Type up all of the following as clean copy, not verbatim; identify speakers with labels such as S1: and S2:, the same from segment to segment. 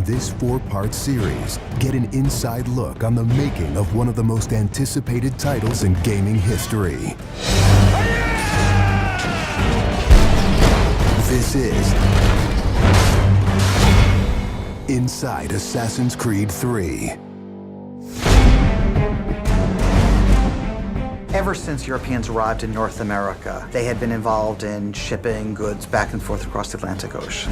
S1: this 4-part series, get an inside look on the making of one of the most anticipated titles in gaming history. This is Inside Assassin's Creed 3.
S2: Ever since Europeans arrived in North America, they had been involved in shipping goods back and forth across the Atlantic Ocean.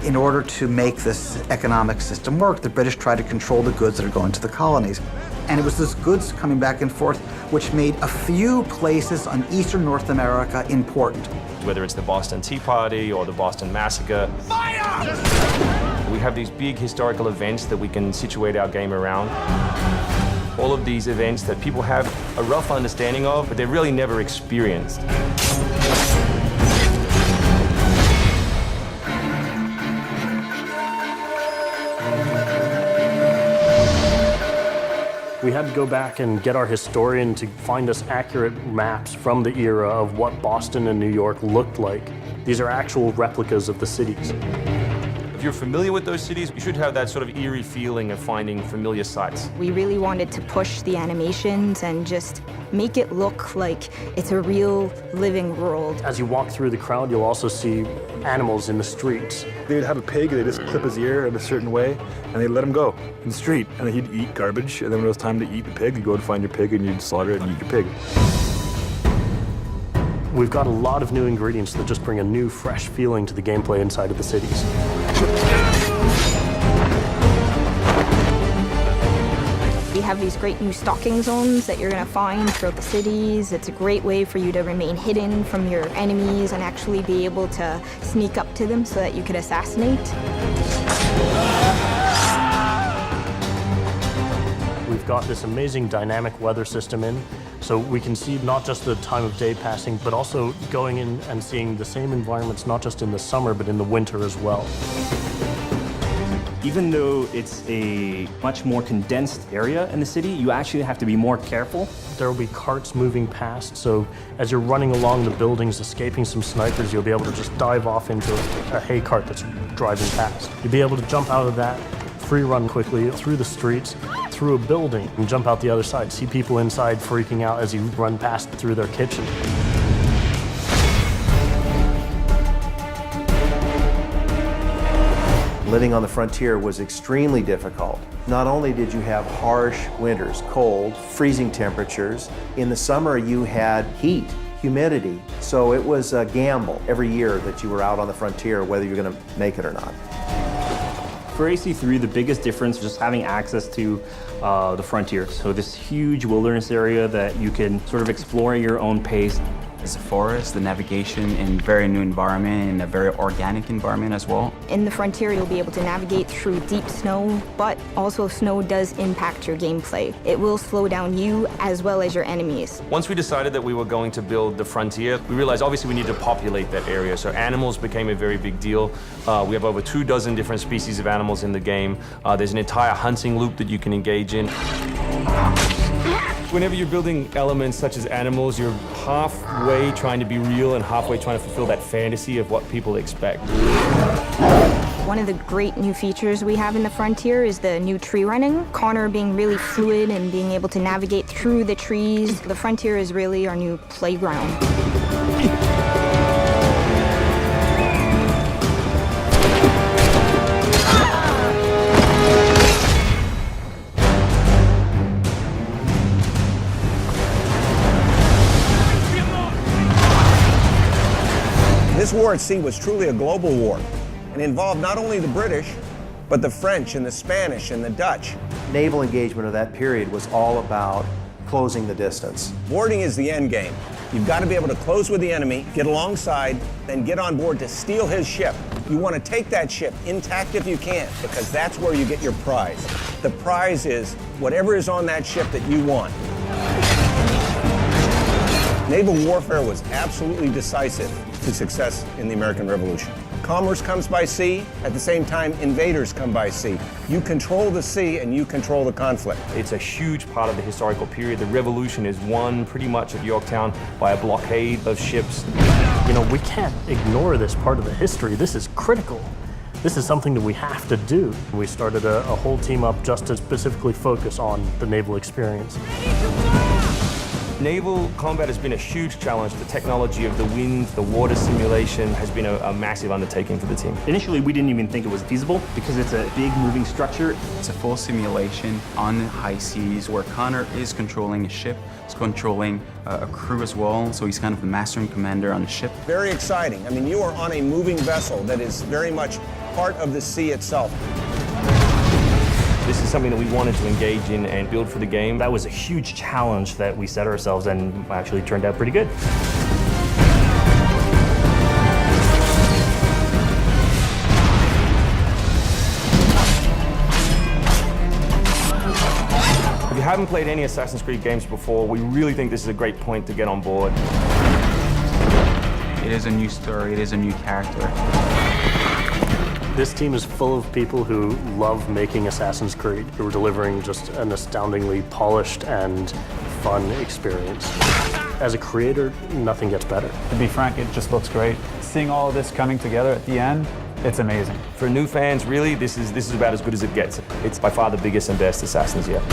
S2: In order to make this economic system work, the British tried to control the goods that are going to the colonies. And it was those goods coming back and forth which made a few places on eastern North America important.
S3: Whether it's the Boston Tea Party or the Boston Massacre. Fire! We have these big historical events that we can situate our game around. All of these events that people have a rough understanding of, but they've really never experienced.
S4: We had to go back and get our historian to find us accurate maps from the era of what Boston and New York looked like. These are actual replicas of the cities.
S3: If you're familiar with those cities, you should have that sort of eerie feeling of finding familiar sights.
S5: We really wanted to push the animations and just make it look like it's a real living world.
S4: As you walk through the crowd, you'll also see animals in the streets.
S6: They'd have a pig, they'd just clip his ear in a certain way, and they'd let him go in the street. And then he'd eat garbage, and then when it was time to eat the pig, you'd go and find your pig, and you'd slaughter it and eat your pig.
S4: We've got a lot of new ingredients that just bring a new, fresh feeling to the gameplay inside of the cities.
S5: We have these great new stalking zones that you're going to find throughout the cities. It's a great way for you to remain hidden from your enemies and actually be able to sneak up to them so that you could assassinate.
S4: We've got this amazing dynamic weather system in, so we can see not just the time of day passing, but also going in and seeing the same environments, not just in the summer, but in the winter as well.
S7: Even though it's a much more condensed area in the city, you actually have to be more careful.
S4: There will be carts moving past, so as you're running along the buildings, escaping some snipers, you'll be able to just dive off into a hay cart that's driving past. You'll be able to jump out of that, free run quickly through the streets, through a building, and jump out the other side. See people inside freaking out as you run past through their kitchen.
S8: Living on the frontier was extremely difficult. Not only did you have harsh winters, cold, freezing temperatures, in the summer you had heat, humidity, so it was a gamble every year that you were out on the frontier whether you're going to make it or not.
S7: For AC3, the biggest difference is just having access to the frontier. So this huge wilderness area that you can sort of explore at your own pace.
S9: It's a forest, the navigation in very new environment, and a very organic environment as well.
S5: In the frontier, you'll be able to navigate through deep snow, but also snow does impact your gameplay. It will slow down you as well as your enemies.
S3: Once we decided that we were going to build the frontier, we realized obviously we need to populate that area. So animals became a very big deal. We have over 24 different species of animals in the game. There's an entire hunting loop that you can engage in. Whenever you're building elements such as animals, you're halfway trying to be real and halfway trying to fulfill that fantasy of what people expect.
S5: One of the great new features we have in the frontier is the new tree running. Connor being really fluid and being able to navigate through the trees. The frontier is really our new playground.
S10: This war at sea was truly a global war and involved not only the British, but the French and the Spanish and the Dutch.
S8: Naval engagement of that period was all about closing the distance.
S10: Boarding is the end game. You've got to be able to close with the enemy, get alongside, then get on board to steal his ship. You want to take that ship intact if you can, because that's where you get your prize. The prize is whatever is on that ship that you want. Naval warfare was absolutely decisive to success in the American Revolution. Commerce comes by sea, at the same time invaders come by sea. You control the sea and you control the conflict.
S3: It's a huge part of the historical period. The revolution is won pretty much at Yorktown by a blockade of ships.
S4: You know, we can't ignore this part of the history. This is critical. this is something that we have to do. We started a whole team up just to specifically focus on the naval experience.
S3: Naval combat has been a huge challenge. The technology of the wind, the water simulation has been a massive undertaking for the team.
S7: Initially, we didn't even think it was feasible because it's a big moving structure.
S9: It's a full simulation on the high seas where Connor is controlling a ship, he's controlling a crew as well, so he's kind of the master and commander on the ship.
S10: Very exciting. I mean, you are on a moving vessel that is very much part of the sea itself.
S3: This is something that we wanted to engage in and build for the game.
S7: That was a huge challenge that we set ourselves and actually turned out pretty good.
S3: If you haven't played any Assassin's Creed games before, we really think this is a great point to get on board.
S9: It is a new story, it is a new character.
S4: This team is full of people who love making Assassin's Creed, who are delivering just an astoundingly polished and fun experience. As a creator, nothing gets better.
S11: To be frank, it just looks great. Seeing all of this coming together at the end, it's amazing.
S3: For new fans, really, this is about as good as it gets. It's by far the biggest and best Assassins yet.